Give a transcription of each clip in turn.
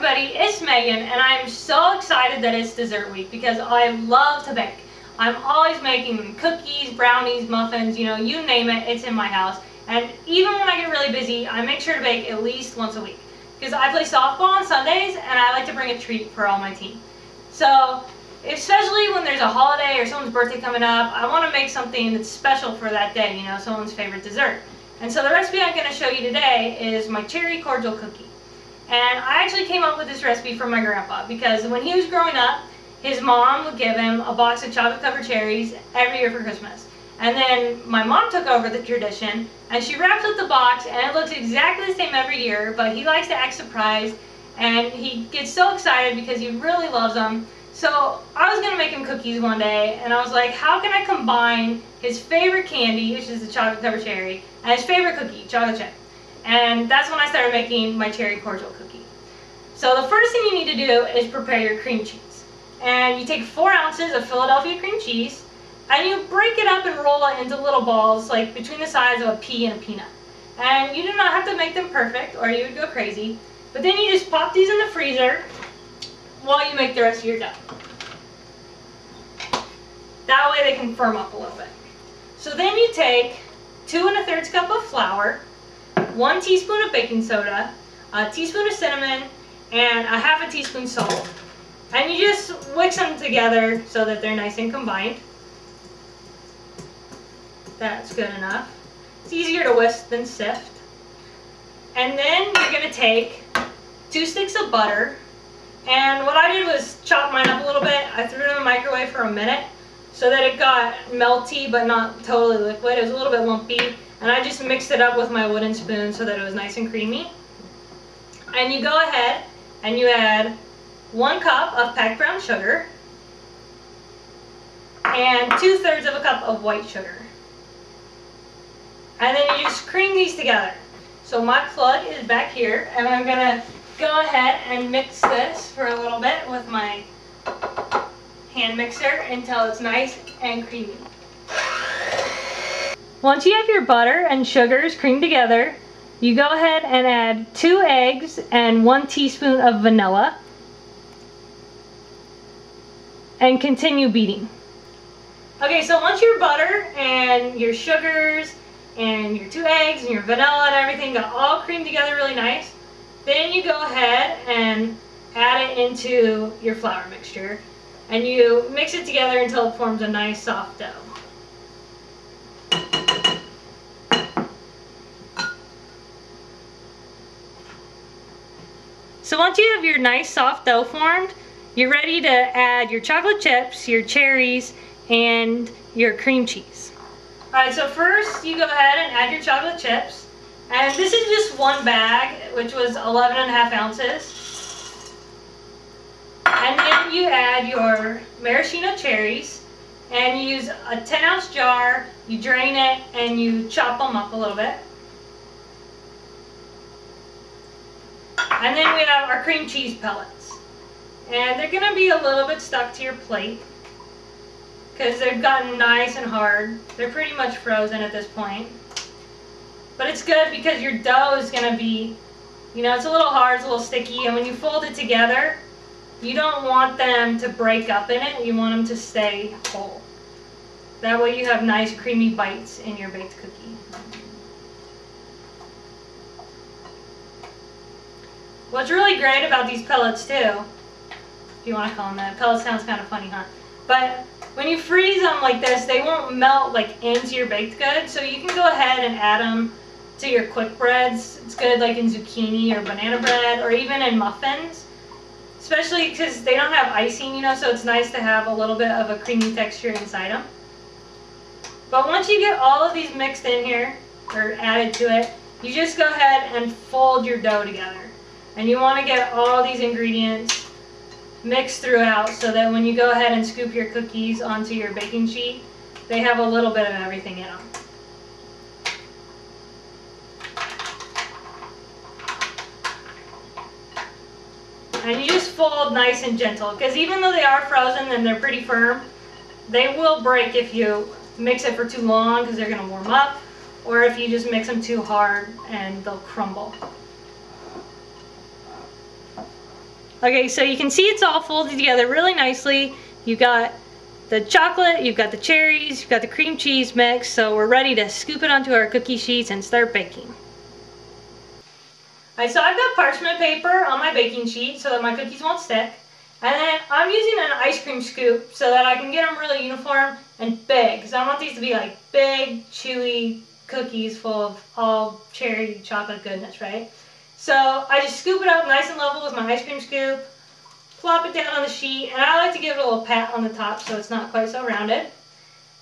everybody, it's Megan, and I'm so excited that it's dessert week because I love to bake. I'm always making cookies, brownies, muffins, you name it, it's in my house. And even when I get really busy, I make sure to bake at least once a week because I play softball on Sundays and I like to bring a treat for all my team. So, especially when there's a holiday or someone's birthday coming up, I want to make something that's special for that day, someone's favorite dessert. And so the recipe I'm going to show you today is my cherry cordial cookie. And I actually came up with this recipe from my grandpa because when he was growing up, his mom would give him a box of chocolate covered cherries every year for Christmas. And then my mom took over the tradition and she wraps up the box and it looks exactly the same every year, but he likes to act surprised and he gets so excited because he really loves them. So I was going to make him cookies one day and I was like, how can I combine his favorite candy, which is the chocolate covered cherry, and his favorite cookie, chocolate chip? And that's when I started making my cherry cordial cookie. So the first thing you need to do is prepare your cream cheese. And you take 4 ounces of Philadelphia cream cheese and you break it up and roll it into little balls like between the size of a pea and a peanut. And you do not have to make them perfect or you would go crazy. But then you just pop these in the freezer while you make the rest of your dough. That way they can firm up a little bit. So then you take 2 1/3 cup of flour, 1 teaspoon of baking soda, a teaspoon of cinnamon, and a ½ teaspoon salt. And you just whisk them together so that they're nice and combined. That's good enough. It's easier to whisk than sift. And then you're going to take 2 sticks of butter. And what I did was chop mine up a little bit. I threw it in the microwave for a minute so that it got melty but not totally liquid. It was a little bit lumpy. And I just mixed it up with my wooden spoon so that it was nice and creamy. And you go ahead and you add 1 cup of packed brown sugar and 2/3 of a cup of white sugar. And then you just cream these together. So my plug is back here and I'm going to go ahead and mix this for a little bit with my hand mixer until it's nice and creamy. Once you have your butter and sugars creamed together, you go ahead and add 2 eggs and 1 teaspoon of vanilla and continue beating. Okay, so once your butter and your sugars and your 2 eggs and your vanilla and everything got all creamed together really nice, then you go ahead and add it into your flour mixture and you mix it together until it forms a nice soft dough. So once you have your nice soft dough formed, you're ready to add your chocolate chips, your cherries, and your cream cheese. Alright, so first you go ahead and add your chocolate chips. And this is just 1 bag, which was 11.5 ounces. And then you add your maraschino cherries. And you use a 10-ounce jar, you drain it, and you chop them up a little bit. And then we have our cream cheese pellets. And they're going to be a little bit stuck to your plate because they've gotten nice and hard. They're pretty much frozen at this point. But it's good because your dough is going to be, it's a little hard, it's a little sticky, and when you fold it together, you don't want them to break up in it, you want them to stay whole. That way you have nice creamy bites in your baked cookie. What's really great about these pellets too, if you want to call them that, pellets sounds kind of funny, huh? But when you freeze them like this, they won't melt like into your baked goods, so you can go ahead and add them to your quick breads. It's good like in zucchini or banana bread or even in muffins, especially because they don't have icing, so it's nice to have a little bit of a creamy texture inside them. But once you get all of these mixed in here or added to it, you just go ahead and fold your dough together. And you want to get all these ingredients mixed throughout so that when you go ahead and scoop your cookies onto your baking sheet, they have a little bit of everything in them. And you just fold nice and gentle because even though they are frozen and they're pretty firm, they will break if you mix it for too long because they're going to warm up, or if you just mix them too hard and they'll crumble. Okay, so you can see it's all folded together really nicely. You've got the chocolate, you've got the cherries, you've got the cream cheese mix, so we're ready to scoop it onto our cookie sheets and start baking. Alright, so I've got parchment paper on my baking sheet so that my cookies won't stick. And then I'm using an ice cream scoop so that I can get them really uniform and big, because I want these to be like big, chewy cookies full of all cherry chocolate goodness, right? So I just scoop it up nice and level with my ice cream scoop, plop it down on the sheet, and I like to give it a little pat on the top so it's not quite so rounded.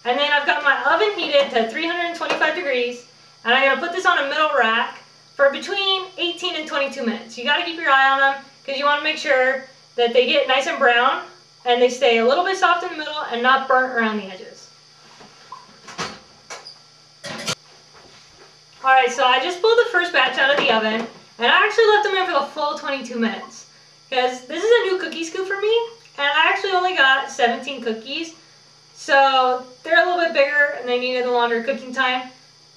And then I've got my oven heated to 325 degrees, and I'm going to put this on a middle rack for between 18 and 22 minutes. You got to keep your eye on them because you want to make sure that they get nice and brown and they stay a little bit soft in the middle and not burnt around the edges. Alright, so I just pulled the first batch out of the oven, and I actually left them in for the full 22 minutes because this is a new cookie scoop for me, and I actually only got 17 cookies, so they're a little bit bigger and they needed a longer cooking time.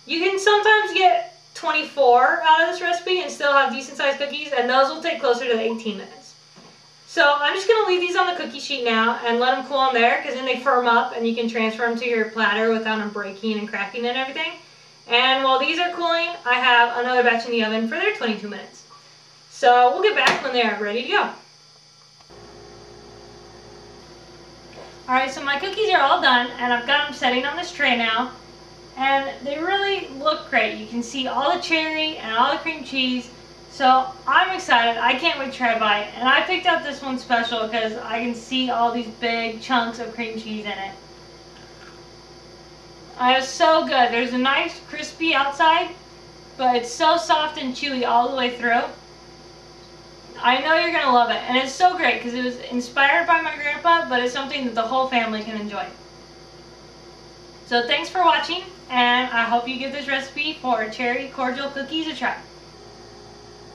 You can sometimes get 24 out of this recipe and still have decent sized cookies, and those will take closer to the 18 minutes. So I'm just going to leave these on the cookie sheet now and let them cool on there, because then they firm up and you can transfer them to your platter without them breaking and cracking and everything. And while these are cooling, I have another batch in the oven for their 22 minutes. So we'll get back when they are ready to go. Alright, so my cookies are all done and I've got them setting on this tray now. And they really look great. You can see all the cherry and all the cream cheese. So I'm excited. I can't wait to try a bite. And I picked out this one special because I can see all these big chunks of cream cheese in it. It's so good. There's a nice crispy outside, but it's so soft and chewy all the way through. I know you're going to love it. And it's so great because it was inspired by my grandpa, but it's something that the whole family can enjoy. So thanks for watching, and I hope you give this recipe for cherry cordial cookies a try.